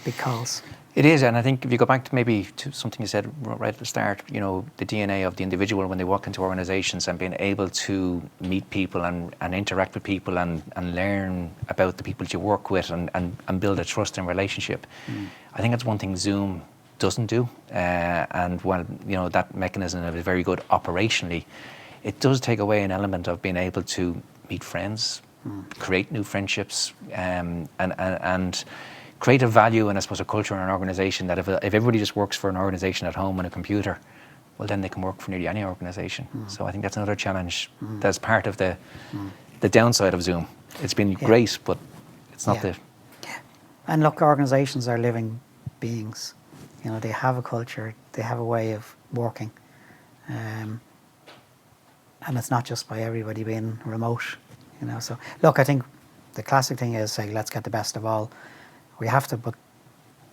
Big calls. It is, and I think if you go back to maybe to something you said right at the start, the DNA of the individual when they walk into organisations and being able to meet people and interact with people and learn about the people that you work with and build a trust and relationship. I think that's one thing Zoom doesn't do, and while that mechanism is very good operationally, it does take away an element of being able to meet friends, create new friendships, and create a value and I suppose a culture in an organisation that if everybody just works for an organisation at home on a computer, well then they can work for nearly any organisation. So I think that's another challenge that's part of the downside of Zoom. It's been great, but it's not the... And look, organisations are living beings. You know, they have a culture, they have a way of working. And it's not just by everybody being remote, you know. So, look, I think the classic thing is say, let's get the best of all. We have to, but,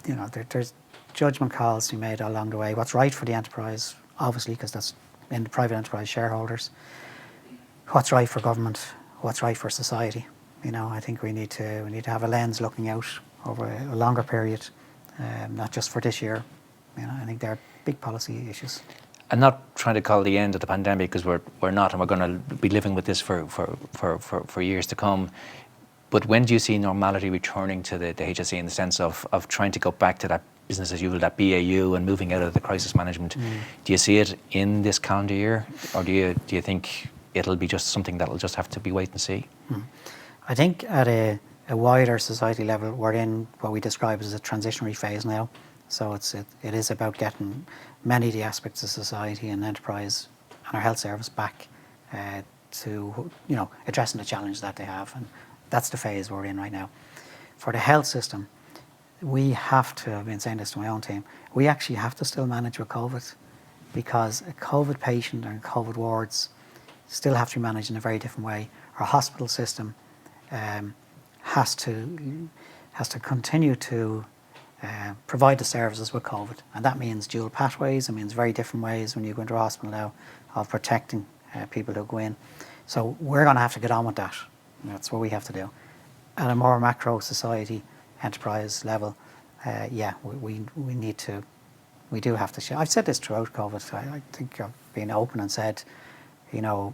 you know, there's judgment calls to be made along the way. What's right for the enterprise, obviously, because that's in the private enterprise shareholders. What's right for government, what's right for society. You know, I think we need to have a lens looking out over a longer period, not just for this year. You know, I think there are big policy issues. I'm not trying to call the end of the pandemic, because we're not, and we're going to be living with this for years to come. But when do you see normality returning to the HSE, in the sense of trying to go back to that business as usual, that BAU, and moving out of the crisis management? Do you see it in this calendar year, or do you think it'll be just something that'll just have to be wait and see? I think at a wider society level, we're in what we describe as a transitionary phase now. So it is about getting many of the aspects of society and enterprise and our health service back to, you know, addressing the challenge that they have, and that's the phase we're in right now. For the health system, we have to, I've been saying this to my own team, we actually have to still manage with COVID, because a COVID patient and COVID wards still have to be managed in a very different way. Our hospital system has to continue to provide the services with COVID, and that means dual pathways. It means very different ways when you go into a hospital now of protecting people who go in. So we're going to have to get on with that. That's what we have to do. At a more macro society enterprise level, we need to, we do have to share. I've said this throughout COVID. I think I've been open and said, you know,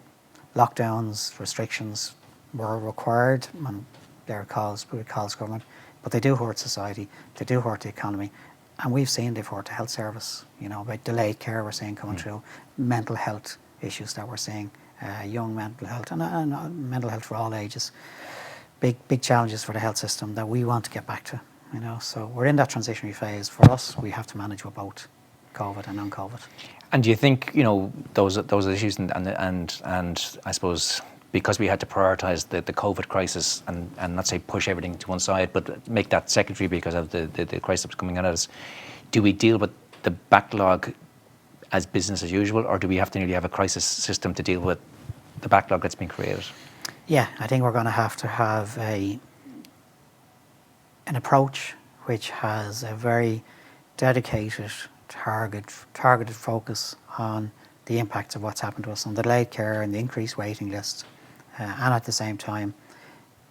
lockdowns, restrictions were required, and they're calls government, but they do hurt society, they do hurt the economy, and we've seen they've hurt the health service, you know, about delayed care we're seeing coming through, mental health issues that we're seeing, young mental health, and mental health for all ages. Big challenges for the health system that we want to get back to, you know. So we're in that transitionary phase. For us, we have to manage with both COVID and non-COVID. And do you think, you know, those issues and I suppose because we had to prioritise the COVID crisis and not say push everything to one side, but make that secondary because of the crisis that's coming at us, do we deal with the backlog as business as usual, or do we have to nearly have a crisis system to deal with the backlog that's been created? Yeah, I think we're going to have an approach which has a very dedicated, targeted focus on the impacts of what's happened to us on the delayed care and the increased waiting lists, and at the same time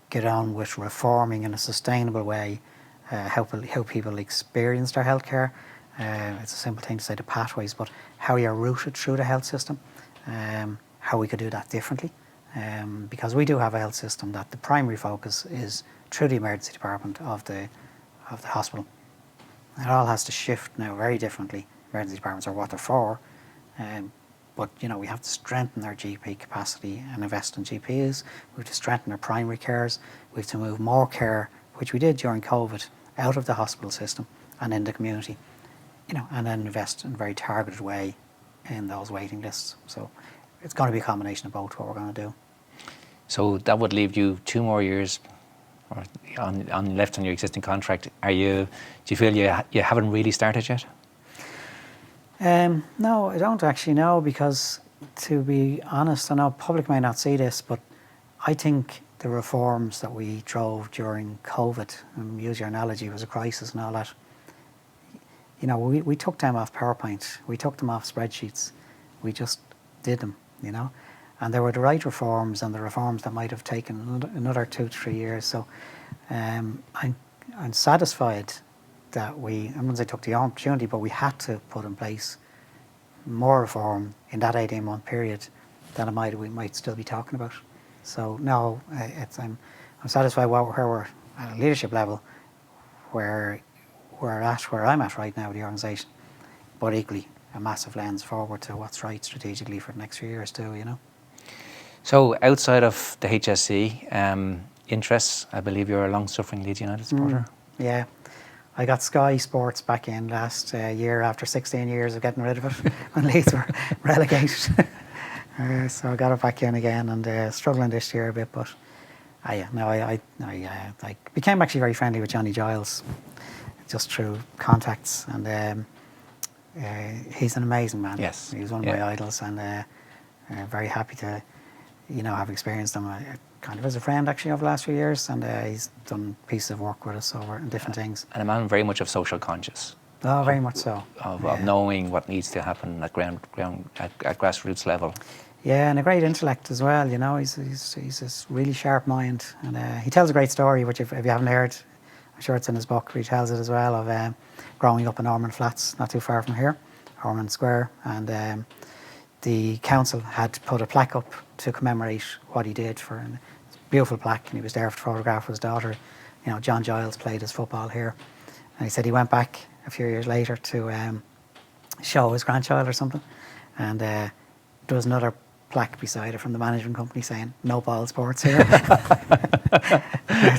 get on with reforming in a sustainable way how people experience their healthcare. It's a simple thing to say the pathways, but how you're routed through the health system, how we could do that differently. Because we do have a health system that the primary focus is through the emergency department of the hospital. It all has to shift now very differently. Emergency departments are what they're for, but you know, we have to strengthen our GP capacity and invest in GPs. We have to strengthen our primary cares. We have to move more care, which we did during COVID, out of the hospital system and in the community, you know, and then invest in a very targeted way in those waiting lists. So it's going to be a combination of both what we're going to do. So that would leave you 2 more years on left on your existing contract. Do you feel you haven't really started yet? No, I don't actually know, because to be honest, I know public may not see this, but I think the reforms that we drove during COVID, and use your analogy, it was a crisis and all that, you know, we took them off PowerPoint, we took them off spreadsheets, we just did them, you know, and they were the right reforms, and the reforms that might have taken another 2 to 3 years. So I'm satisfied that I wouldn't say took the opportunity, but we had to put in place more reform in that 18-month period than we might still be talking about. So no, I'm satisfied where we're at a leadership level, where I'm at right now with the organisation, but equally a massive lens forward to what's right strategically for the next few years too, you know. So outside of the HSE interests, I believe you're a long-suffering Leeds United supporter. Yeah, I got Sky Sports back in last year after 16 years of getting rid of it when Leeds were relegated. So I got it back in again, and struggling this year a bit, but Yeah, no, I became actually very friendly with Johnny Giles, just through contacts, and he's an amazing man. Yes. He was one of my idols, and very happy to, have experienced him kind of as a friend actually over the last few years, and he's done pieces of work with us over and different things. And a man very much of social conscious. Oh, very much so. Of knowing what needs to happen at at grassroots level. Yeah, and a great intellect as well. He's this really sharp mind, and he tells a great story, which if you haven't heard, I'm sure it's in his book. He tells it as well of growing up in Ormond Flats, not too far from here, Ormond Square, and the council had put a plaque up to commemorate what he did for him. It's a beautiful plaque, and he was there for the photograph of his daughter. John Giles played his football here, and he said he went back a few years later to show his grandchild or something, and there was another plaque beside it from the management company saying "No ball sports here."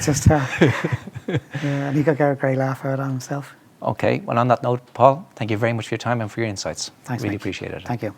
Just and he got a great laugh out of himself. Okay, well on that note, Paul, thank you very much for your time and for your insights. Thanks, really Mick. appreciate it. Thank you.